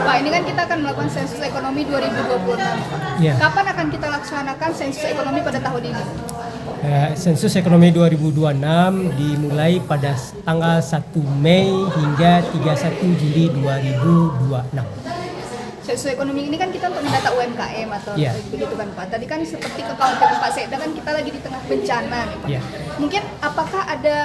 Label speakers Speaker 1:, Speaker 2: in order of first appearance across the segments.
Speaker 1: Pak, ini kan kita akan melakukan sensus ekonomi 2026.
Speaker 2: Ya.
Speaker 1: Kapan akan kita laksanakan sensus ekonomi pada tahun ini?
Speaker 2: Sensus ekonomi 2026 dimulai pada tanggal 1 Mei hingga 31 Juli 2026.
Speaker 1: Sensus ekonomi ini kan kita untuk mendata UMKM atau begitu kan Pak. Tadi kan seperti kekhawatiran Pak Sekda kan kita lagi di tengah bencana nih Pak. Mungkin apakah ada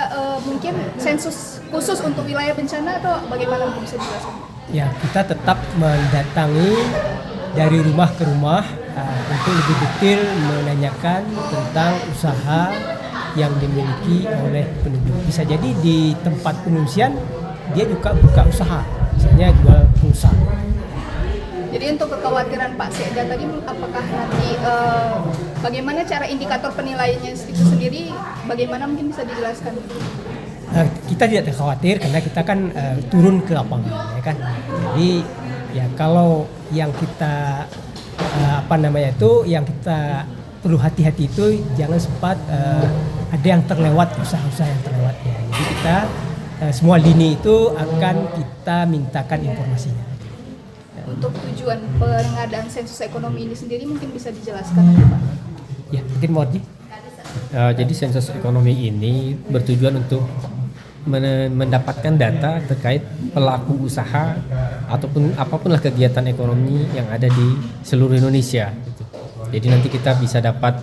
Speaker 1: mungkin sensus khusus untuk wilayah bencana atau bagaimana mungkin bisa dijelaskan?
Speaker 2: Ya, kita tetap mendatangi dari rumah ke rumah untuk lebih detail menanyakan tentang usaha yang dimiliki oleh penduduk. Bisa jadi di tempat pengungsian dia juga buka usaha, misalnya jual pulsa.
Speaker 1: Jadi untuk kekhawatiran Pak Sekda tadi, apakah nanti bagaimana cara indikator penilaiannya itu sendiri, bagaimana mungkin bisa dijelaskan?
Speaker 2: Kita tidak khawatir karena kita kan turun ke lapangan, ya kan. Jadi ya kalau yang kita yang kita perlu hati-hati itu jangan sempat ada yang terlewat, usaha-usaha yang terlewat ya. Jadi kita semua lini itu akan kita mintakan informasinya.
Speaker 1: Untuk tujuan pengadaan sensus ekonomi ini sendiri mungkin bisa dijelaskan Pak?
Speaker 2: Ya, mungkin Mordi.
Speaker 3: Jadi sensus ekonomi ini bertujuan untuk mendapatkan data terkait pelaku usaha ataupun apapunlah kegiatan ekonomi yang ada di seluruh Indonesia. Jadi nanti kita bisa dapat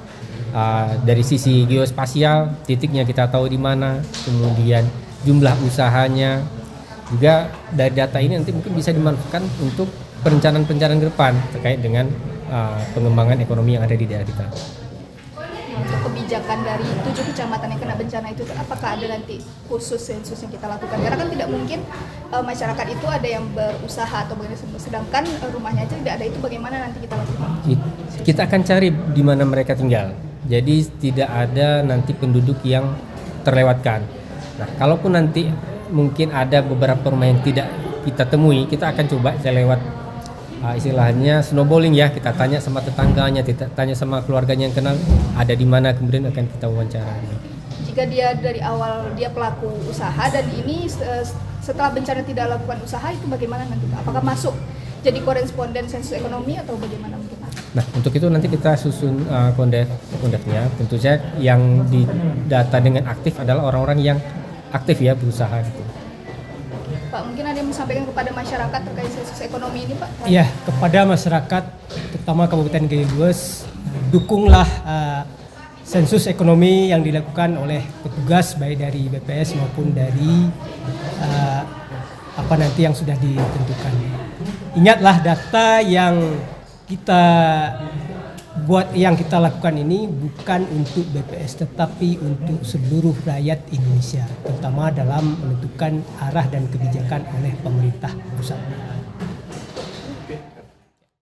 Speaker 3: dari sisi geospasial, titiknya kita tahu di mana, kemudian jumlah usahanya. Juga dari data ini nanti mungkin bisa dimanfaatkan untuk perencanaan-perencanaan ke depan terkait dengan pengembangan ekonomi yang ada di daerah kita.
Speaker 1: Untuk kebijakan dari 7 kecamatan yang kena bencana itu, apakah ada nanti khusus sensus yang kita lakukan? Karena kan tidak mungkin masyarakat itu ada yang berusaha atau bagaimana, sedangkan rumahnya aja tidak ada, itu bagaimana nanti kita lakukan?
Speaker 3: Kita akan cari di mana mereka tinggal. Jadi tidak ada nanti penduduk yang terlewatkan. Nah, kalaupun nanti mungkin ada beberapa rumah yang tidak kita temui, kita akan coba lewat istilahnya snowballing ya, kita tanya sama tetangganya, kita tanya sama keluarganya yang kenal ada di mana, kemudian akan kita wawancara.
Speaker 1: Jika dia dari awal dia pelaku usaha dan ini setelah bencana tidak lakukan usaha, itu bagaimana nanti Pak? Apakah masuk jadi koresponden sensus ekonomi atau bagaimana mungkin?
Speaker 3: Nah, untuk itu nanti kita susun kondefnya. Tentu saja yang didata dengan aktif adalah orang-orang yang aktif ya berusaha gitu.
Speaker 1: Pak, mungkin ada yang disampaikan kepada masyarakat terkait sensus ekonomi ini Pak?
Speaker 2: Iya, kepada masyarakat terutama Kabupaten Geluas, dukunglah sensus ekonomi yang dilakukan oleh petugas baik dari BPS maupun dari nanti yang sudah ditentukan. Ingatlah data yang kita buat, yang kita lakukan ini bukan untuk BPS tetapi untuk seluruh rakyat Indonesia, terutama dalam menentukan arah dan kebijakan oleh pemerintah pusat.